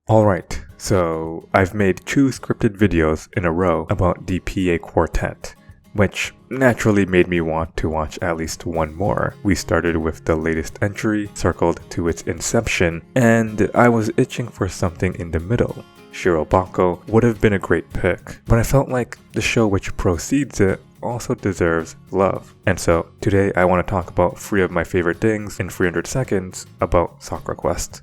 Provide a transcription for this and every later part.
Alright, so I've made 2 scripted videos in a row about the PA Quartet, which naturally made me want to watch at least one more. We started with the latest entry, circled to its inception, and I was itching for something in the middle. Shirobako would have been a great pick, but I felt like the show which precedes it also deserves love. And so today I want to talk about 3 of my favorite things in 300 seconds about Sakura Quest.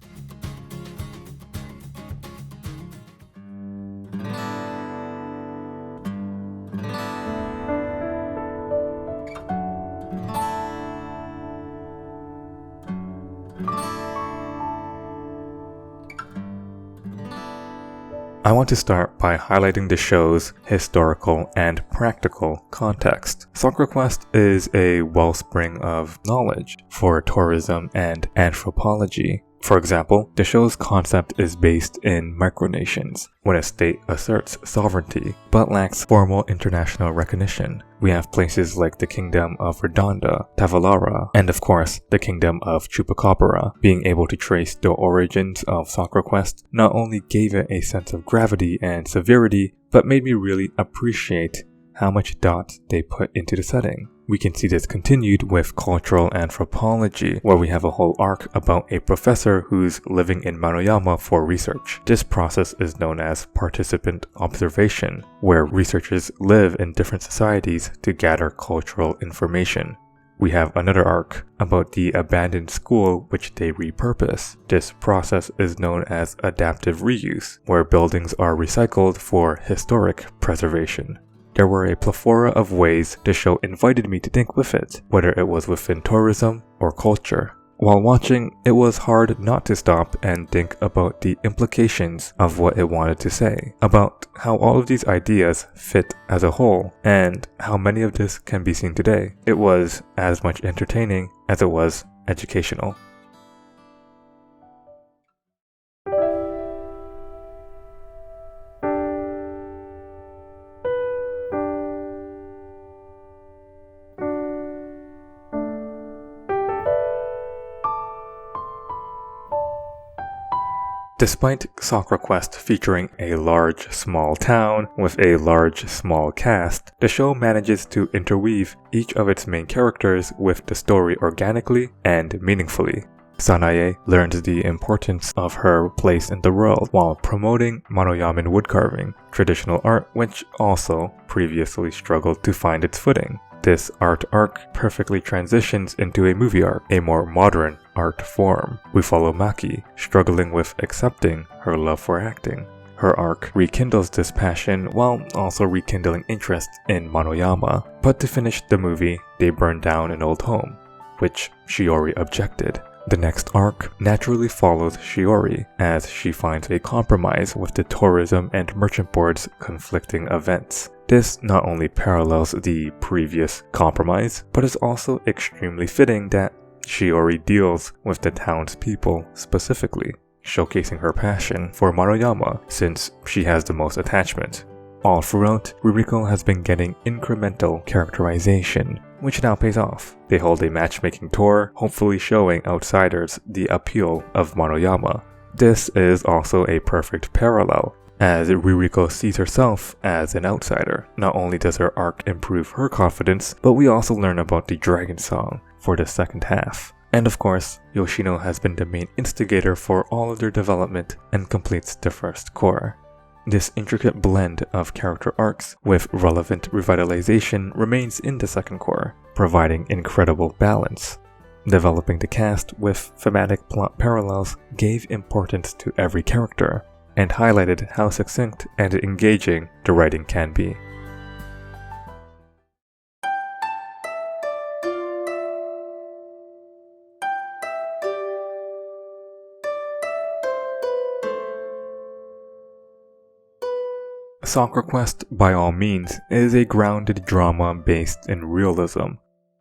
I want to start by highlighting the show's historical and practical context. Sakura Quest is a wellspring of knowledge for tourism and anthropology. For example, the show's concept is based in micronations, when a state asserts sovereignty but lacks formal international recognition. We have places like the Kingdom of Redonda, Tavalara, and of course, the Kingdom of Chupacabra. Being able to trace the origins of Sakura Quest not only gave it a sense of gravity and severity, but made me really appreciate how much thought they put into the setting. We can see this continued with cultural anthropology, where we have a whole arc about a professor who's living in Manoyama for research. This process is known as participant observation, where researchers live in different societies to gather cultural information. We have another arc about the abandoned school which they repurpose. This process is known as adaptive reuse, where buildings are recycled for historic preservation. There were a plethora of ways the show invited me to think with it, whether it was within tourism or culture. While watching, it was hard not to stop and think about the implications of what it wanted to say, about how all of these ideas fit as a whole, and how many of this can be seen today. It was as much entertaining as it was educational. Despite Sakura Quest featuring a large small town with a large small cast, the show manages to interweave each of its main characters with the story organically and meaningfully. Sanae learns the importance of her place in the world while promoting Manoyaman woodcarving, traditional art which also previously struggled to find its footing. This art arc perfectly transitions into a movie arc, a more modern art form. We follow Maki, struggling with accepting her love for acting. Her arc rekindles this passion while also rekindling interest in Manoyama. But to finish the movie, they burn down an old home, which Shiori objected. The next arc naturally follows Shiori as she finds a compromise with the tourism and merchant board's conflicting events. This not only parallels the previous compromise, but is also extremely fitting that Shiori deals with the townspeople specifically, showcasing her passion for Manoyama since she has the most attachment. All throughout, Ririko has been getting incremental characterization, which now pays off. They hold a matchmaking tour, hopefully showing outsiders the appeal of Manoyama. This is also a perfect parallel, as Ririko sees herself as an outsider. Not only does her arc improve her confidence, but we also learn about the Dragon Song for the second half. And of course, Yoshino has been the main instigator for all of their development and completes the first core. This intricate blend of character arcs with relevant revitalization remains in the second core, providing incredible balance. Developing the cast with thematic plot parallels gave importance to every character, and highlighted how succinct and engaging the writing can be. Sakura Quest, by all means, is a grounded drama based in realism.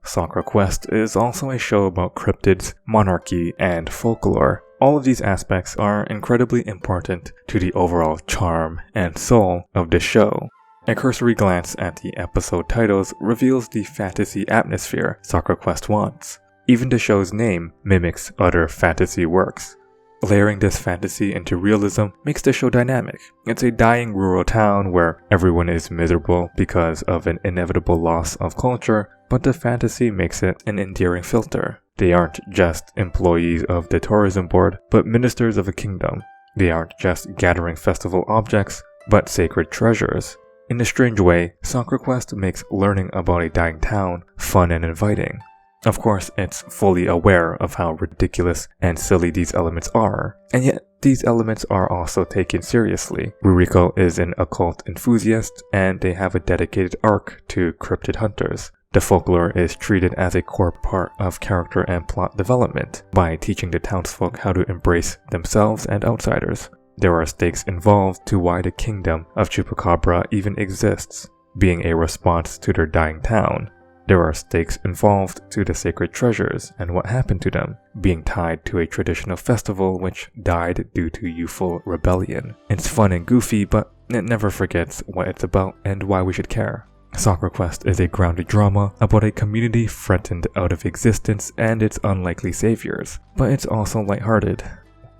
Sakura Quest is also a show about cryptids, monarchy, and folklore. All of these aspects are incredibly important to the overall charm and soul of the show. A cursory glance at the episode titles reveals the fantasy atmosphere Sakura Quest wants. Even the show's name mimics other fantasy works. Layering this fantasy into realism makes the show dynamic. It's a dying rural town where everyone is miserable because of an inevitable loss of culture, but the fantasy makes it an endearing filter. They aren't just employees of the tourism board, but ministers of a kingdom. They aren't just gathering festival objects, but sacred treasures. In a strange way, SakuraQuest makes learning about a dying town fun and inviting. Of course, it's fully aware of how ridiculous and silly these elements are, and yet these elements are also taken seriously. Ruriko is an occult enthusiast, and they have a dedicated arc to cryptid hunters. The folklore is treated as a core part of character and plot development by teaching the townsfolk how to embrace themselves and outsiders. There are stakes involved to why the kingdom of Chupacabra even exists, being a response to their dying town. There are stakes involved to the sacred treasures and what happened to them, being tied to a traditional festival which died due to youthful rebellion. It's fun and goofy, but it never forgets what it's about and why we should care. SakuraQuest is a grounded drama about a community threatened out of existence and its unlikely saviors, but it's also lighthearted.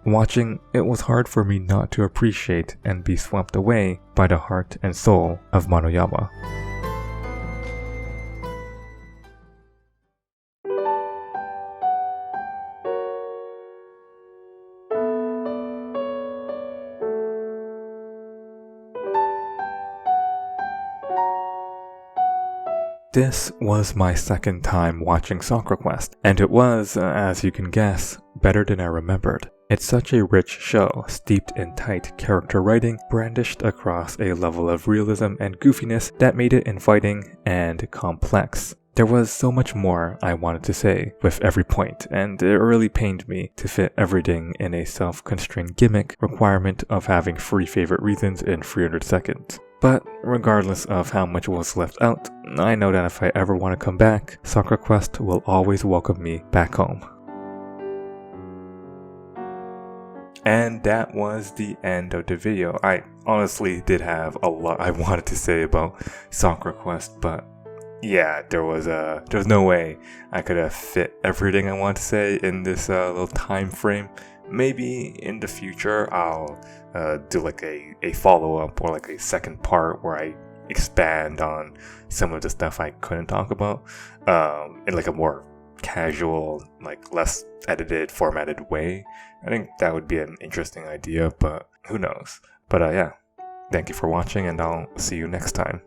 Watching, it was hard for me not to appreciate and be swept away by the heart and soul of Manoyama. This was my second time watching SakuraQuest, and it was, as you can guess, better than I remembered. It's such a rich show, steeped in tight character writing, brandished across a level of realism and goofiness that made it inviting and complex. There was so much more I wanted to say with every point, and it really pained me to fit everything in a self-constrained gimmick requirement of having 3 favorite reasons in 300 seconds. But regardless of how much was left out, I know that if I ever want to come back, SakuraQuest will always welcome me back home. And that was the end of the video. I honestly did have a lot I wanted to say about SakuraQuest, but yeah, there was no way I could have fit everything I want to say in this little time frame. Maybe in the future I'll do like a follow-up or like a second part where I expand on some of the stuff I couldn't talk about in like a more casual, like less edited, formatted way. I think that would be an interesting idea, but who knows. But yeah, thank you for watching and I'll see you next time.